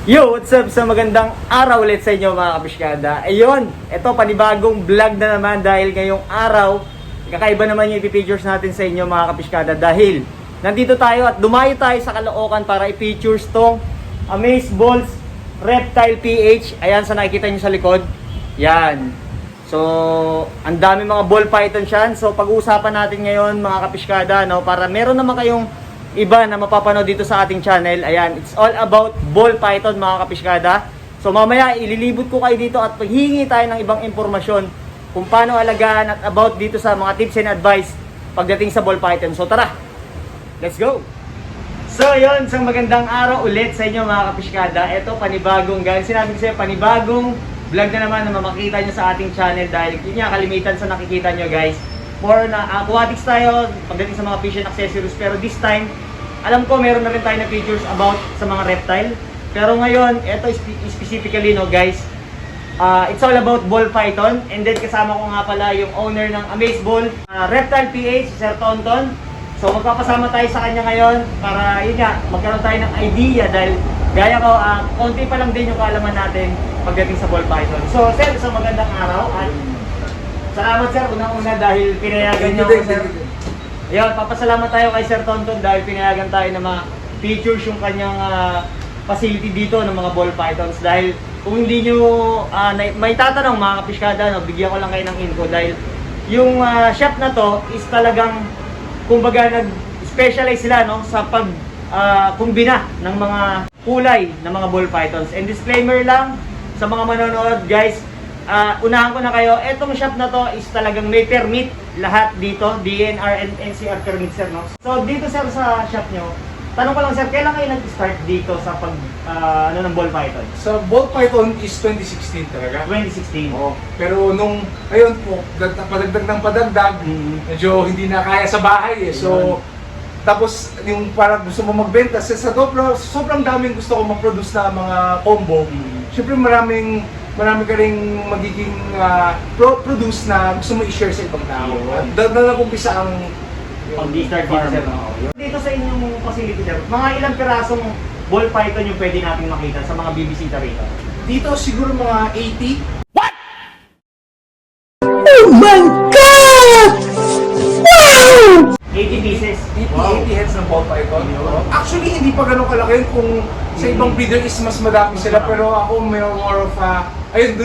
Yo, what's up sa magandang araw ulit sa inyo mga kapiskada. Ayun, ito panibagong vlog na naman dahil ngayong araw, kakaiba naman yung ipipictures natin sa inyo mga kapiskada dahil nandito tayo at dumayo tayo sa Caloocan para i-features tong Amazeballs Reptile PH. Ayan sa nakikita nyo sa likod. Yan. So, ang dami mga ball python siyan. So, pag-uusapan natin ngayon mga kapiskada, no, para meron naman kayong iba na mapapanood dito sa ating channel. Ayan, it's all about ball python mga kapiskada. So mamaya ililibot ko kayo dito at paghingi tayo ng ibang impormasyon kung paano alagaan at about dito sa mga tips and advice pagdating sa ball python. So tara, let's go! So yun, isang magandang araw ulit sa inyo mga kapiskada. Ito panibagong, guys, sinabi ko sa'yo, panibagong vlog na naman na makikita nyo sa ating channel dahil yun nga kalimitan sa nakikita nyo, guys. More na aquatics tayo pagdating sa mga fish and accessories, pero this time alam ko meron na rin tayo na features about sa mga reptile, pero ngayon ito specifically, no guys, it's all about ball python. And then kasama ko nga pala yung owner ng Amazeball Reptile PH, Sir Tonton. So magpapasama tayo sa kanya ngayon para yun nga magkaroon tayo ng idea dahil gaya ko konti pa lang din yung kaalaman natin pagdating sa ball python. So sir, isang magandang araw at salamat sir, unang-una dahil pinayagan niyo ako sir. Ayun, papasalamat tayo kay Sir Tonton dahil pinayagan tayo na ma-features yung kanyang facility dito ng mga ball pythons. Dahil kung hindi nyo may tatanong mga kapiskada, no, bigyan ko lang kayo ng info dahil yung shop na to is talagang kumbaga nag-specialize sila, no, sa pag kumbina ng mga kulay ng mga ball pythons. And disclaimer lang sa mga manonood, guys, unahan ko na kayo, etong shop na to is talagang may permit lahat dito, DNR and NCR permit sir, no? So dito sir sa shop nyo, tanong ko lang sir, kailan kayo nag-start dito sa pag ng ball python? Sa ball python is 2016 talaga. 2016. Oo. Pero nung ayun po, padagdag ng padagdag, medyo hindi na kaya sa bahay eh. So tapos yung parang gusto mo magbenta sa sobrang daming gusto ko mag-produce na mga combo. Siyempre marami ka rin magiging produce na gusto mo i-share sa ibang tao. At nag-umpisa ang pag-start dito sir, no? Dito sa inyong facility sir, mga ilang pirasong ball python yung pwede natin makita sa mga bibisita rito? dito siguro mga 80. Oh my God! Wow! 80 pieces. 80 heads ng ball python. Actually, hindi pa ganun kalaki kung sa ibang breeder is mas madami sila. Pero ako may more of ayun,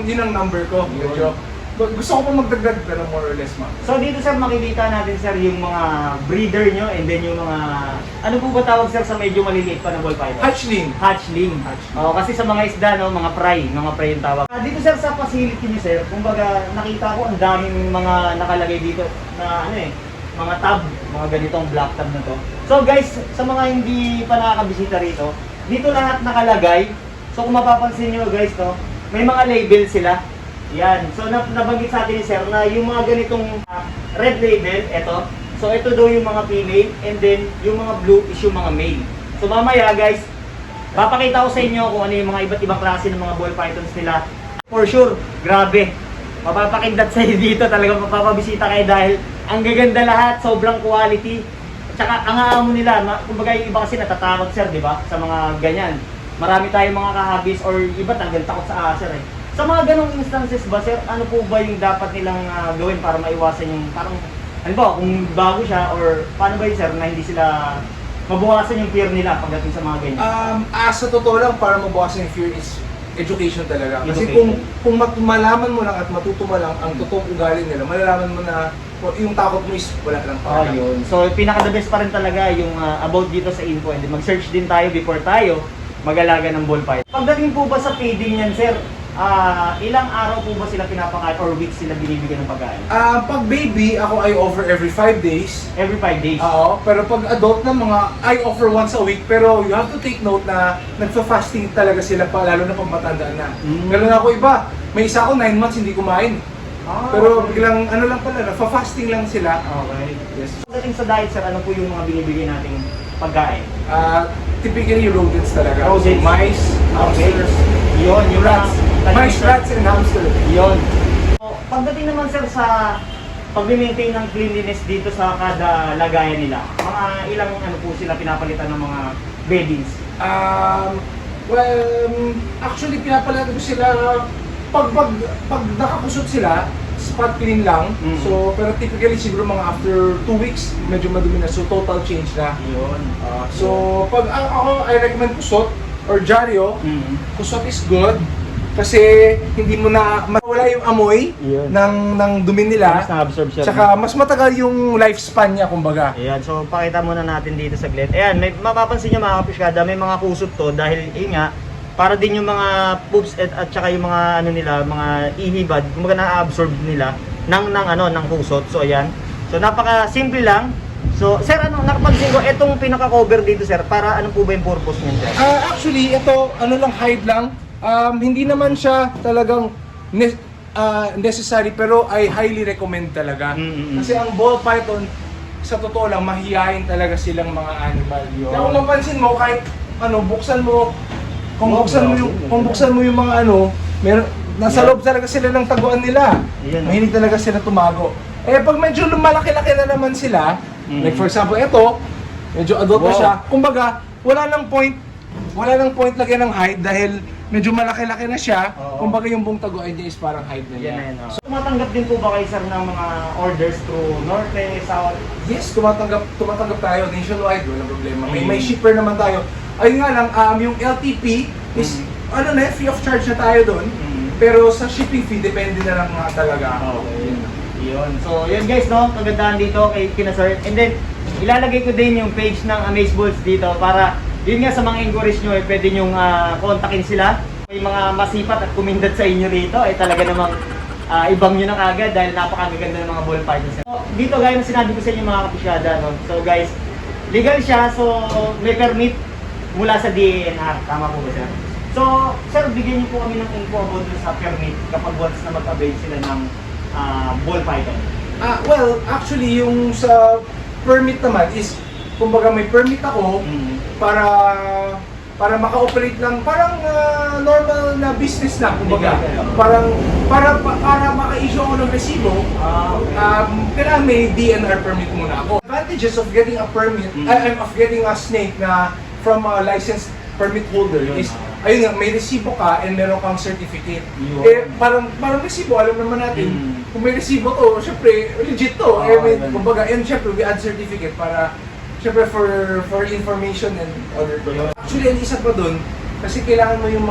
yun ang number ko. Medyo. Gusto ko pa magdagdag na more or less, ma'am. So dito sir, makikita natin sir yung mga breeder nyo and then yung mga, ano po ba tawag sir sa medyo maliliit pa na ball python? Hatchling. Hatchling. Oo, kasi sa mga isda, no, mga fry yung tawag. Dito sir sa facility niyo sir, kumbaga nakita ko ang daming mga nakalagay dito na mga tab, mga ganitong black tab na to. So guys, sa mga hindi pa nakakabisita rito, dito lahat nakalagay. So kung mapapansin niyo guys, no, may mga label sila. Yan. So nabanggit sa atin ni sir na yung mga ganitong red label, ito. So ito daw yung mga female and then yung mga blue is yung mga male. So mamaya guys, papakita ko sa inyo kung ano yung mga iba't ibang klase ng mga ball pythons nila. For sure, grabe. Mapapakingdat sa inyo dito, talagang mapapabisita kayo dahil ang gaganda lahat, sobrang quality. Tsaka ang aamo nila, kumbaga yung iba kasi natatakot sir, di ba? Sa mga ganyan. Marami tayong mga kahabis or iba tanggal takot sa aser eh. Sa mga ganong instances ba sir, ano po ba yung dapat nilang gawin para maiwasan yung parang, ano ba, kung bago siya or paano ba yun sir na hindi sila mabawasan yung fear nila pagdating sa mga ganyan? Sa totoo lang, para mabawasan yung fear is education talaga. Kasi Education. kung malaman mo lang at matuto mo lang ang totoong ugali nila, malalaman mo na yung takot mo is wala lang pa. Yun. So pinaka-the best pa rin talaga yung about dito sa info and then mag-search din tayo before tayo mag-alaga ng ball python. Pagdating po ba sa feeding yan sir, ilang araw po ba sila pinapakain or weeks sila binibigyan ng pagkain? Pag baby, ako I offer every 5 days. Every 5 days? Oo, pero pag adult na mga, I offer once a week. Pero you have to take note na nagfa-fasting talaga sila pa, lalo na pag matandaan na. Lalo na ako iba, may isa ako 9 months hindi kumain. Pero biglang ano lang pala, nagfa-fasting lang sila. Okay. Yes. Pagdating sa diet sir, ano po yung mga binibigay nating pagkain? Typically rodents talaga. Rodents. So, mice, hamsters, Yun, yung rats. Mice, rats, and hamster. Yun. So, pagdating naman sir sa pag-maintain ng cleanliness dito sa kada lagayan nila, mga ilang ano po sila pinapalitan ng mga beddings? Well, actually pinapalitan ko sila pag nakakusot sila, spot clean lang. So, pero typically siguro mga after 2 weeks, medyo madumi na. So, total change na. Yun. So, pag ako, I recommend kusot or dyaryo. Kusot is good kasi hindi mo na mawala yung amoy Yun. ng dumi nila. Mas na-absorb siya. Tsaka mas matagal yung lifespan niya, kumbaga. Ayan, so pakita muna natin dito saglit. Ayan, may mapapansin nyo mga kapiskada, may mga kusot to dahil yun nga, para din yung mga poops at saka yung mga ano nila, mga ihibad, kumbaga na-absorb nila ng kusot. So ayan. So napaka simple lang. So sir, ano nakapansin ko itong pinaka-cover dito sir, para ano po ba yung purpose niyan sir? Actually, ito ano lang, hide lang. Hindi naman siya talagang necessary, pero I highly recommend talaga. Kasi ang ball python, sa totoo lang, mahihayin talaga silang mga animal. Kaya kung mapansin mo, kahit ano, buksan mo, kung buksan mo yung mga ano, nasa loob talaga sila ng taguan nila. Mahilig talaga sila tumago. Eh pag medyo lumalaki-laki na naman sila, like for example, ito, medyo adult na siya. Kumbaga, wala nang point lagyan ng hide dahil medyo malaki-laki na siya. Kumbaga yung buong taguan niya is parang hide na niya. So tumatanggap din po ba kayo sir ng mga orders through Norte, South? Yes, tumatanggap tayo nationwide, walang problema. May shipper naman tayo. Ayun nga lang, yung LTP is free of charge na tayo doon. Pero sa shipping fee, depende na lang nga talaga. Okay. Yun. So, yun guys, no? Kagandahan dito kay kina sir. And then, ilalagay ko din yung page ng Amazeballs dito para, yun nga sa mga inquiries nyo, pwede nyong kontakin sila. May mga masipat at kumindat sa inyo rito, talaga namang ibang nyo na kagad dahil napakaganda ng mga ball pythons. So, dito guys, sinabi ko sa inyo mga kapisyada, no? So guys, legal siya, so may permit mula sa DENR. Tama po ba sir? So, sir, bigyan niyo po kami ng info about sa permit kapag once na mag-avail sila ng ball python. Well, actually, yung sa permit naman is, kumbaga may permit ako para maka-operate lang, parang normal na business lang, kumbaga. Para maka-issue ako ng resibo, kailangan may DNR permit muna ako. Advantages of getting a permit, of getting a snake na from a licensed permit holder is, ayun nga, may resibo ka and meron kang certificate. Parang resibo, alam naman natin, kung may resibo to, syempre, legit to. Kumbaga, and syempre, we add certificate para, syempre, for information and other purposes. Actually, ang isa pa dun, kasi kailangan mo yung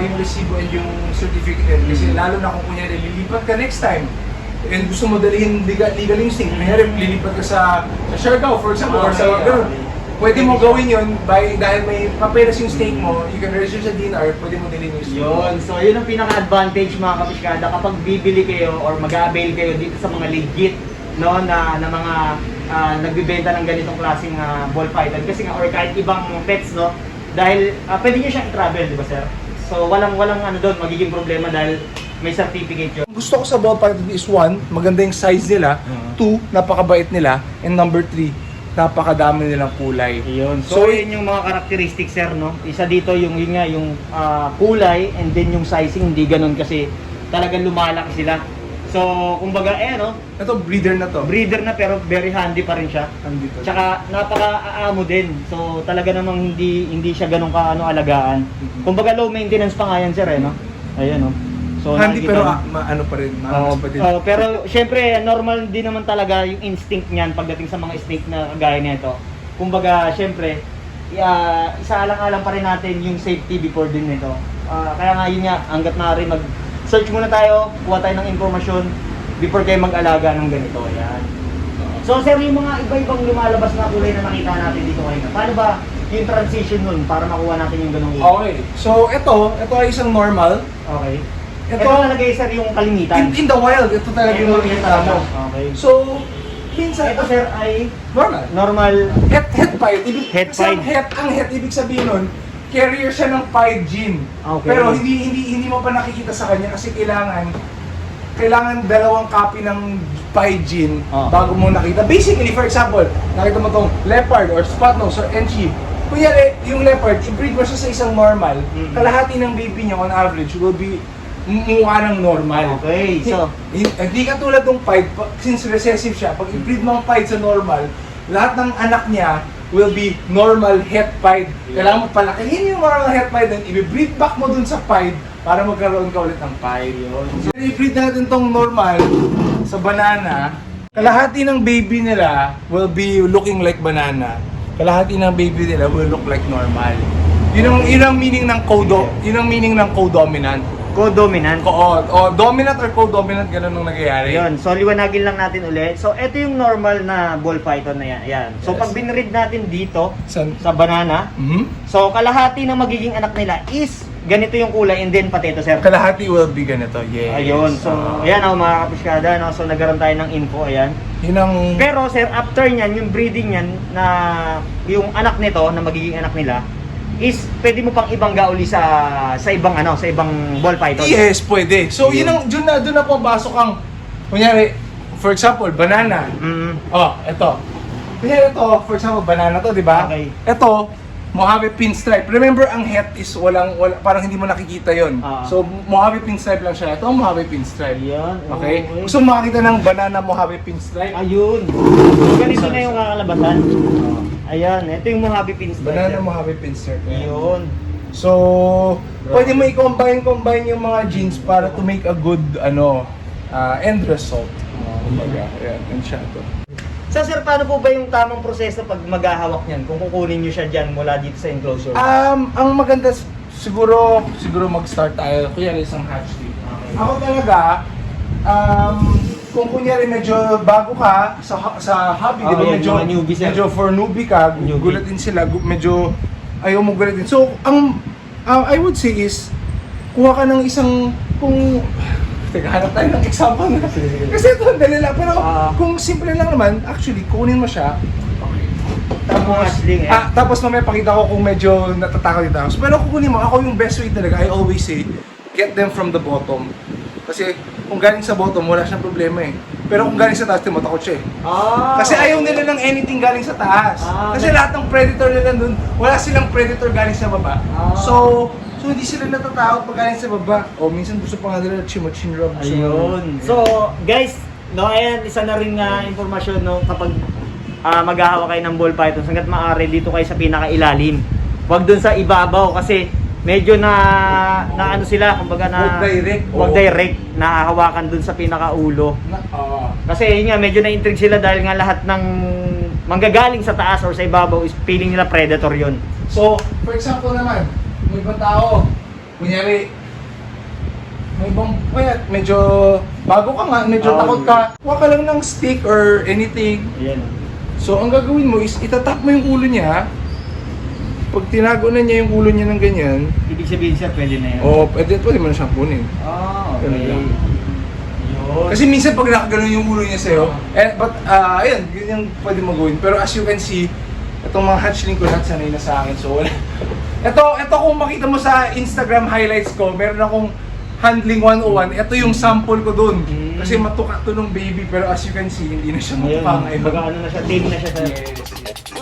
yung resibo and yung certificate. Kasi lalo na kung kunyari, lilipat ka next time, and gusto mo dalhin legal yung snake, kunyari, lilipat ka sa Siargao, for example, or sa gano'n. Pwede mo gawin yun dahil may papeles yung stake mo, you can register sa DNR, pwede mo dalhin yung stake. Yun. So, yun ang pinaka-advantage mga kapiskada kapag bibili kayo or mag-avail kayo dito sa mga legit no, na mga nagbibenta ng ganitong klaseng ball python. Kasi nga, or kahit ibang pets, no, dahil pwede nyo siyang i-travel, di ba sir? So, walang ano doon, magiging problema dahil may certificate yun. Gusto ko sa ball python is 1, maganda yung size nila, 2, napakabait nila, and number 3, napakadami nilang kulay. Yun. So, yun yung mga characteristics sir, no? Isa dito yung kulay and then yung sizing hindi ganun kasi talagang lumalaki sila. So, kumbaga no? Ito breeder na to. Breeder na pero very handy pa rin siya. Andito. Tsaka napaka-aamo din. So, talaga namang hindi siya ganun alagaan. Kumbaga low maintenance pa nga yan sir, no? Ayan, no? So, handy pero ano pa rin, maangas pa din. Pero syempre normal din naman talaga yung instinct niyan pagdating sa mga snake na kagaya nito. Kumbaga syempre isaalang-alang pa rin natin yung safety before din nito. Kaya nga yun nga, hangga't maaari mag-search muna tayo, kuha tayo ng impormasyon before kayo mag-alaga ng ganito. Ayan. So sir, yung mga iba-ibang lumalabas na kulay na nakita natin dito ngayon, paano ba yung transition nun para makuha natin yung ganung kulay? Okay, so ito ay isang normal. Okay. Ito nalagay sir yung kalimitan. In the wild, ito talaga yung makikita mo. Okay. So, minsan, Ito sir ay normal. Het pied. Ang het, ibig sabihin nun, carrier siya ng pied gene. Okay. Pero hindi mo pa nakikita sa kanya kasi kailangan dalawang copy ng pied gene bago mo nakita. Basically, for example, nakita mo tong leopard or spot nose or enchi. Kunyari, yung leopard, i-breed mo siya sa isang normal, kalahati ng baby niya on average will be mukha ng normal. Okay, so hindi katulad ng pied, since recessive siya, pag i-breed mo ang pied sa normal, lahat ng anak niya will be normal het pied. Kailangan mo palakihin yung normal het pied, then i-breed back mo dun sa pied para magkaroon ka ulit ng pied. So, i-breed natin tong normal sa banana. Kalahati ng baby nila will be looking like banana. Kalahati ng baby nila will look like normal. Yun ang meaning ng co-dominant. Co-dominant. Dominant or co-dominant, ganun ang nangyayari. Yun, so liwanagin lang natin ulit. So ito yung normal na ball python na yan. Ayan. So Yes. pag binread natin dito San? sa banana, so kalahati ng magiging anak nila is ganito yung kulay and then pati ito, sir. Kalahati will be ganito, yes. Ayun. So ayan ako mga kapiskada, no? So nagkaroon tayo ng info, ayan. Yun ang... Pero sir, after nyan, yung breeding nyan na yung anak nito na magiging anak nila is pwede mo pang ibangga uli sa ibang sa ibang ball python. Yes, pwede. So, yun ang, doon na pumasok ang, kunyari, for example, banana. Oh, ito. Kunyari ito, for example, banana to, di ba? Okay. Ito, Mojave pinstripe. Remember, ang het is wala, parang hindi mo nakikita yon. So, Mojave pinstripe lang siya. Ito ang Mojave pinstripe. Ayan. Okay? Gusto mo makakita ng banana Mojave pinstripe? Ayun. So, ganito na yung kakalabasan. Ayan, ito yung Mojave pinstripe. Banana Mojave pinstripe. Yun. So, pwede mo i-combine yung mga genes para to make a good end result. Kumbaga, ayan, yun siya to. So sir, paano po ba yung tamang proseso pag maghahawak niyan? Kung kukunin niyo siya diyan mula dito sa enclosure? Ang maganda siguro mag-start tayo kunyari isang hatchery. Okay. Ako talaga kung kunyari medyo bago ka sa hobby, di ba? yan, Medyo mga newbie, sir. medyo for newbie ka, Newbie. gulatin sila, medyo ayaw mo gulatin. So, ang I would say is kuha ka ng isang teka, hanap tayo ng example na. Kasi ito, dali lang. Pero kung simple lang naman, actually, kunin mo siya. Okay. Tapos mamaya pakita ko kung medyo natatakot dito. Pero kukunin mo, ako yung best way talaga, I always say, get them from the bottom. Kasi kung galing sa bottom, wala siyang problema eh. Pero kung galing sa taas, matakot siya eh. Kasi ayaw nila ng anything galing sa taas. Kasi lahat ng predator nila dun, wala silang predator galing sa baba. So hindi sila natatakot pag galing sa baba. O minsan gusto pa nga nila chin-rub. Ayun. So, guys, no, ayan, isa na rin impormasyon no, kapag maghahawak kayo ng ball python, hanggat maaari dito kayo sa pinakailalim. Huwag dun sa ibabaw kasi medyo na ano sila, kumbaga na Huwag direct. nahahawakan dun sa pinakaulo. Kasi yun nga, medyo na-intrigue sila dahil nga lahat ng manggagaling sa taas or sa ibabaw is feeling nila predator yun. So, for example naman, may ibang tao, kunyari, may ibang, medyo bago ka nga, medyo takot ka, huwag ka lang ng stick or anything. Ayan. So, ang gagawin mo is, itatap mo yung ulo niya. Pag tinago na niya yung ulo niya ng ganyan, Ibig sabihin siya, pwede na yan. pwede mo na siyang kunin. Okay. Yun. Kasi minsan pag nakaganon yung ulo niya sa'yo, ayun, yun yung pwede mo gawin. Pero as you can see, itong mga hatchling ko lahat sanay na sa akin. So, wala. Ito kung makita mo sa Instagram highlights ko, meron akong handling 101. Ito yung sample ko dun. Kasi matuka to ng baby, pero as you can see, hindi na siya matuka. Ayun, baga ano na siya, tame na siya. Yes.